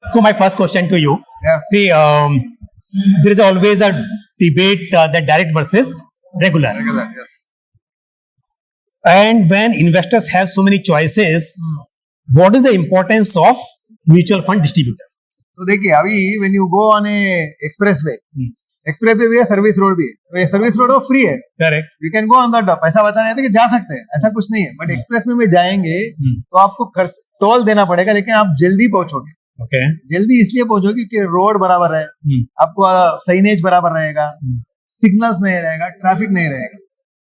So my first question to you. Yeah. See, there is always a debate that direct versus regular. Regular, yes. And when investors have so many choices, what is the importance of mutual fund distributor? तो देखिए अभी when you go on a expressway, expressway भी है, service road भी है. तो ये service road वो फ्री है. Correct. You can go on that. पैसा बचाने आते कि जा सकते हैं, ऐसा कुछ नहीं है. बट एक्सप्रेस में जाएंगे तो आपको खर्च टोल देना पड़ेगा, लेकिन आप जल्दी पहुंचोगे. Okay. जल्दी इसलिए पहुंचोगे कि रोड बराबर है, आपको साइनेज बराबर रहेगा, सिग्नल्स नहीं रहेगा, ट्रैफिक नहीं रहेगा.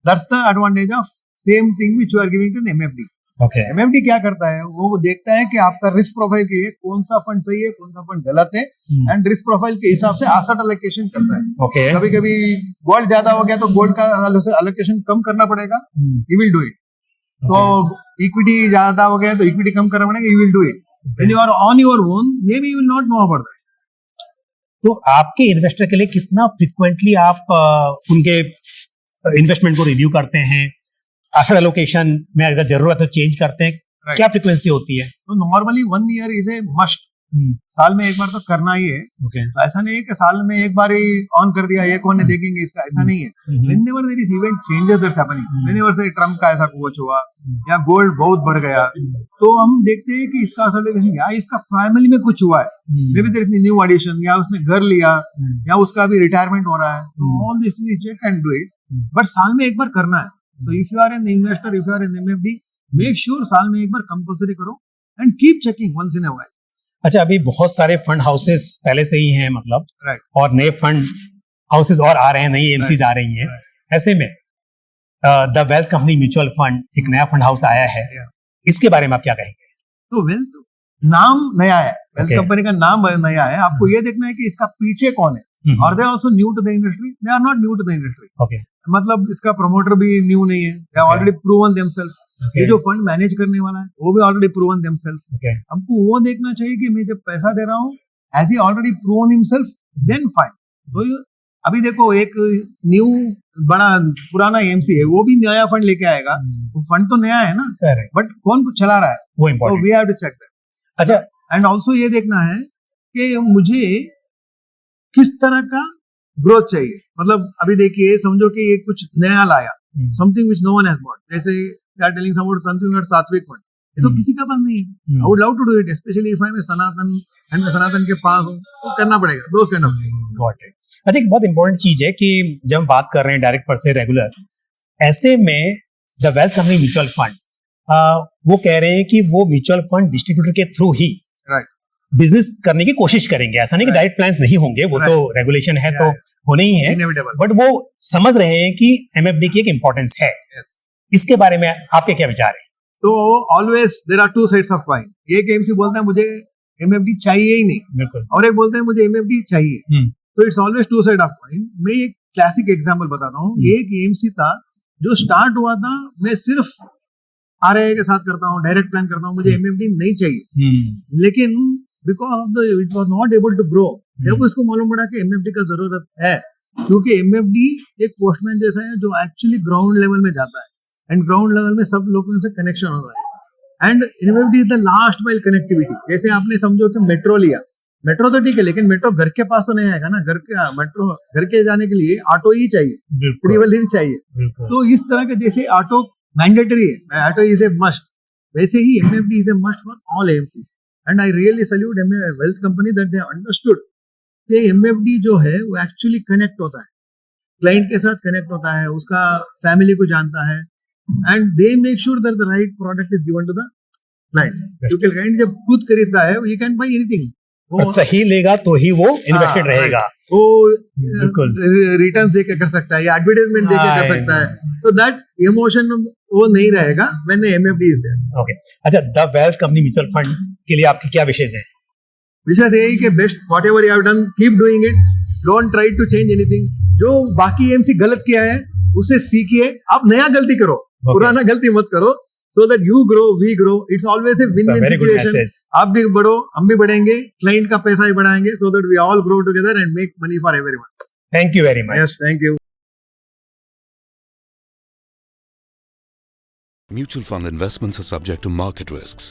That's the advantage of same thing which you are giving to MFD. Okay. MFD क्या करता है, वो देखता है कि आपका रिस्क प्रोफाइल के लिए कौन सा फंड सही है, कौन सा फंड गलत है, एंड रिस्क प्रोफाइल के हिसाब से एसेट एलोकेशन करता है. Okay. कभी कभी गोल्ड ज्यादा हो गया तो गोल्ड का एलोकेशन कम करना पड़ेगा, यू विल डू इट. तो इक्विटी ज्यादा हो गया तो इक्विटी कम करना पड़ेगा, you will do it. When you are on your own, maybe you will not know about that. तो आपके इन्वेस्टर के लिए कितना फ्रिक्वेंटली आप उनके इन्वेस्टमेंट को रिव्यू करते हैं? एसेट एलोकेशन में अगर जरूरत है तो चेंज करते हैं? Right. क्या फ्रीक्वेंसी होती है? तो normally 1 year is a must. साल में एक बार तो करना ही है. Okay. तो ऐसा नहीं है कि साल में एक बार ही ऑन कर दिया, ये कौन है देखेंगे इसका, ऐसा नहीं है. Whenever there is event changes that's happening, whenever से ट्रम्प का ऐसा कुछ हुआ या गोल्ड बहुत बढ़ गया, तो हम देखते हैं कि इसका एलोकेशन या इसका फैमिली में कुछ हुआ है, maybe there is new addition, या उसने घर लिया, या उसका अभी रिटायरमेंट हो रहा है. तो all this we check and do it. But साल में एक बार करना है. So if you are an investor, if you are an MFD, make sure साल में एक बार कंपल्सरी करो and keep checking once in a while. अच्छा, अभी बहुत सारे फंड हाउसेस पहले से ही हैं, मतलब राइट. और नए फंड हाउसेस और आ रहे हैं, नई एमसीज आ रही हैं. ऐसे में the Wealth Company mutual fund एक नया फंड हाउस आया है, इसके बारे में आप क्या कहेंगे? तो वेल्थ नाम नया है, वेल्थ Okay. कंपनी का नाम नया है. आपको ये देखना है कि इसका पीछे कौन है. और they also new to the industry, they are not new to the industry. Okay. मतलब इसका प्रमोटर भी न्यू नहीं है, they are already proven themselves. ये जो फंड मैनेज करने वाला है वो भी ऑलरेडी प्रूवन देमसेल्फ. ओके. हमको वो देखना चाहिए कि मैं जब पैसा दे रहा हूँ, as he already proven himself, then fine. तो अभी देखो एक न्यू बड़ा पुराना एमसी है, वो भी नया फंड लेके आएगा. वो फंड तो नया है ना, बट कौन कुछ चला रहा है, वो तो important. We have to check that. अच्छा, एंड ऑल्सो ये देखना है कि मुझे किस तरह का ग्रोथ चाहिए. मतलब अभी देखिए, समझो कि ये कुछ नया लाया, something which no one has bought. जैसे they are telling something at Satvik fund, ये तो किसी का पास नहीं है. I would love to do it, specially if I am Sanatan and मैं सनातन के पास हूं, तो करना पड़ेगा. दो kind of things. Got it. अच्छा, एक बहुत इंपॉर्टेंट चीज है कि जब हम बात कर रहे हैं डायरेक्ट वर्सेस रेगुलर, ऐसे में the Wealth Company mutual fund वो कह रहे हैं कि वो म्यूचुअल फंड डिस्ट्रीब्यूटर के थ्रू ही राइट बिजनेस करने की कोशिश करेंगे. ऐसा नहीं कि डायरेक्ट प्लान्स नहीं होंगे, वो तो रेगुलेशन है, तो होने ही है. इनएविटेबल. बट वो समझ रहे हैं कि एमएफडी की एक इंपॉर्टेंस है. इसके बारे में आपके क्या विचार है? तो always there are two sides of coin. एक एमसी बोलता है मुझे एमएफडी चाहिए ही नहीं, बिल्कुल, और एक बोलते हैं मुझे एमएफडी चाहिए. तो it's always two side of coin. मैं एक क्लासिक एग्जांपल बताता हूँ. एक एमसी था जो स्टार्ट हुआ था, मैं सिर्फ आरआईए के साथ करता हूँ, डायरेक्ट प्लान करता हूँ, मुझे एमएफडी नहीं चाहिए. लेकिन because of the it was not able to grow, जब इसको मालूम पड़ा कि एमएफडी का जरूरत है, क्योंकि एमएफडी एक पोस्टमैन जैसा है जो एक्चुअली ग्राउंड लेवल में जाता है, एंड ग्राउंड लेवल में सब लोगों से कनेक्शन हो रहा है. And MFD is the last mile connectivity. जैसे आपने समझो कि मेट्रो लिया, मेट्रो तो ठीक है, लेकिन मेट्रो घर के पास तो नहीं आएगा ना. मेट्रो घर के जाने के लिए ऑटो ही चाहिए, ट्रेवल ही चाहिए. तो इस तरह के जैसे ऑटो मैंडेटरी है, ऑटो इज ए मस्ट, वैसे ही MFD is a must for all MCs. And I really salute Wealth Company that they understood कि एमएफडी जो है वो एक्चुअली कनेक्ट होता है, क्लाइंट के साथ कनेक्ट होता है, उसका फैमिली को जानता है, and they make sure that the right product is given to the client. क्योंकि क्लाइंट जब खुद खरीदता है, यू कैन बाय एनीथिंग, वो सही लेगा तो ही वो इन्वेस्टेड रहेगा. वो बिल्कुल रिटर्न देके कर सकता है या एडवर्टाइजमेंट देके कर सकता है. सो दैट इमोशन वो नहीं रहेगा when MFD is there. Okay. अच्छा, the Wealth Company mutual fund के लिए आपके क्या विशेष हैं? विशेष यही कि best whatever you have done, keep doing it, don't try to change anything. जो बाकी एमसी गलत किया है उससे सीखिए, आप नया गलती करो, पुराना गलती मत करो, so that you grow, we grow. It's always a win-win situation. आप भी बढ़ो, हम भी बढ़ेंगे, क्लाइंट का पैसा ही बढ़ाएंगे, so that we all grow together and make money for everyone. Thank you very much. Yes, thank you. Mutual fund investments are subject to market risks.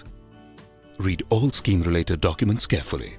Read all scheme-related documents carefully.